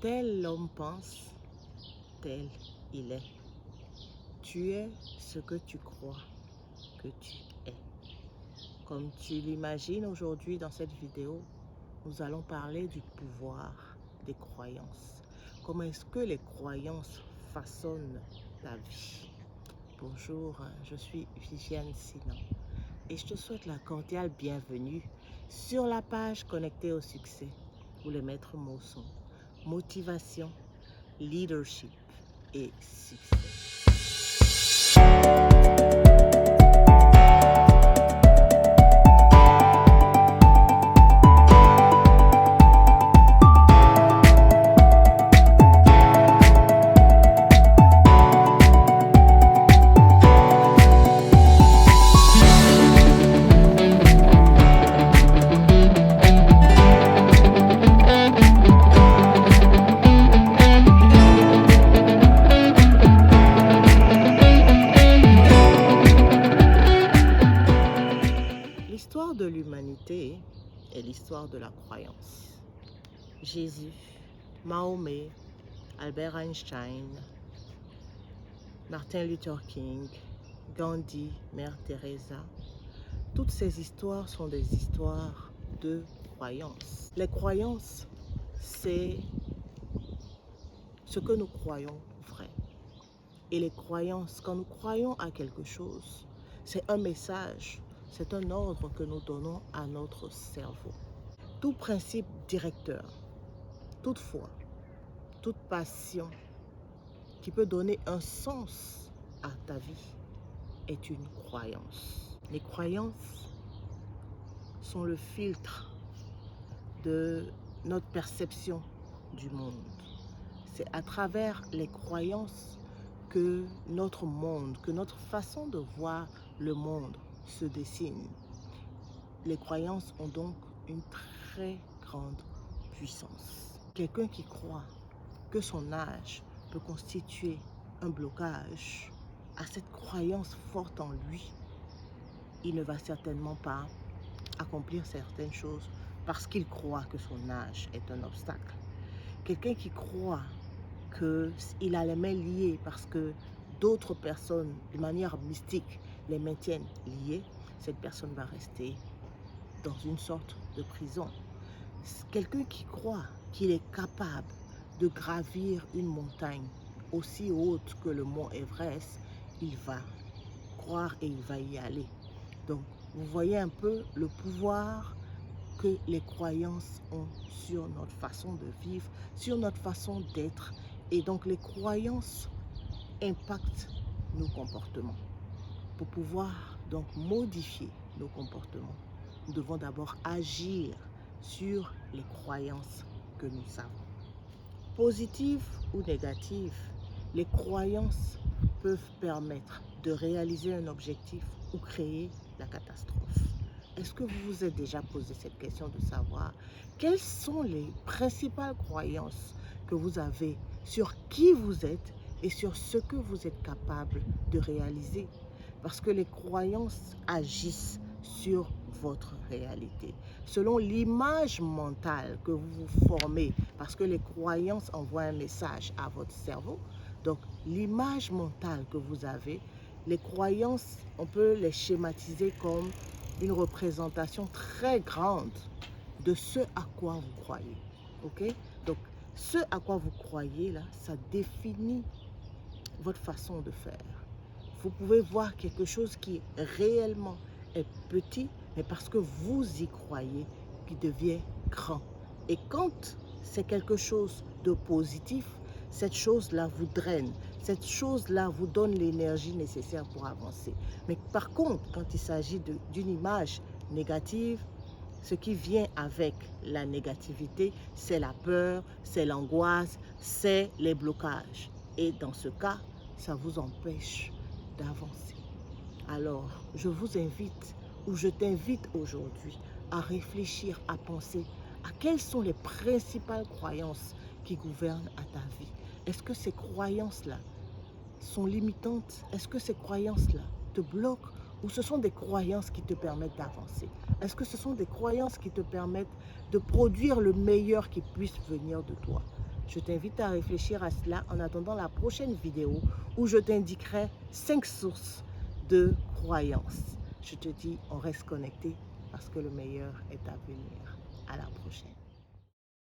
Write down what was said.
Tel l'homme pense, tel il est. Tu es ce que tu crois que tu es. Comme tu l'imagines aujourd'hui dans cette vidéo, nous allons parler du pouvoir des croyances. Comment est-ce que les croyances façonnent ta vie? Bonjour, je suis Viviane Sinan et je te souhaite la cordiale bienvenue sur la page Connectée au succès où les maîtres mots sont motivation, leadership et succès. L'histoire de l'humanité est l'histoire de la croyance. Jésus, Mahomet, Albert Einstein, Martin Luther King, Gandhi, Mère Teresa, toutes ces histoires sont des histoires de croyances. Les croyances, c'est ce que nous croyons vrai. Et les croyances, quand nous croyons à quelque chose, c'est un message, c'est un ordre que nous donnons à notre cerveau. Tout principe directeur, toute foi, toute passion qui peut donner un sens à ta vie est une croyance. Les croyances sont le filtre de notre perception du monde. C'est à travers les croyances que notre monde, que notre façon de voir le monde se dessine. Les croyances ont donc une très grande puissance. Quelqu'un qui croit que son âge peut constituer un blocage à cette croyance forte en lui, il ne va certainement pas accomplir certaines choses parce qu'il croit que son âge est un obstacle. Quelqu'un qui croit qu'il a les mains liées parce que d'autres personnes, de manière mystique, les maintiennent liées, cette personne va rester dans une sorte de prison. Quelqu'un qui croit qu'il est capable de gravir une montagne aussi haute que le mont Everest, il va croire et il va y aller. Donc, vous voyez un peu le pouvoir que les croyances ont sur notre façon de vivre, sur notre façon d'être. Et donc, les croyances impactent nos comportements. Pour pouvoir donc modifier nos comportements, nous devons d'abord agir sur les croyances que nous savons. Positives ou négatives, les croyances peuvent permettre de réaliser un objectif ou créer la catastrophe. Est-ce que vous vous êtes déjà posé cette question de savoir quelles sont les principales croyances que vous avez sur qui vous êtes et sur ce que vous êtes capable de réaliser? Parce que les croyances agissent sur votre réalité. Selon l'image mentale que vous vous formez, parce que les croyances envoient un message à votre cerveau, donc l'image mentale que vous avez, les croyances, on peut les schématiser comme une représentation très grande de ce à quoi vous croyez. Ok? Donc, ce à quoi vous croyez, là, ça définit votre façon de faire. Vous pouvez voir quelque chose qui réellement est petit, mais parce que vous y croyez, qui devient grand. Et quand c'est quelque chose de positif, cette chose-là vous draine, cette chose-là vous donne l'énergie nécessaire pour avancer. Mais par contre, quand il s'agit d'une image négative, ce qui vient avec la négativité, c'est la peur, c'est l'angoisse, c'est les blocages. Et dans ce cas, ça vous empêche d'avancer. Alors, je vous invite, ou je t'invite aujourd'hui à réfléchir, à penser à quelles sont les principales croyances qui gouvernent à ta vie. Est-ce que ces croyances-là sont limitantes? Est-ce que ces croyances-là te bloquent? Ou ce sont des croyances qui te permettent d'avancer? Est-ce que ce sont des croyances qui te permettent de produire le meilleur qui puisse venir de toi? Je t'invite à réfléchir à cela en attendant la prochaine vidéo où je t'indiquerai 5 sources de croyances. Je te dis, on reste connecté parce que le meilleur est à venir. À la prochaine.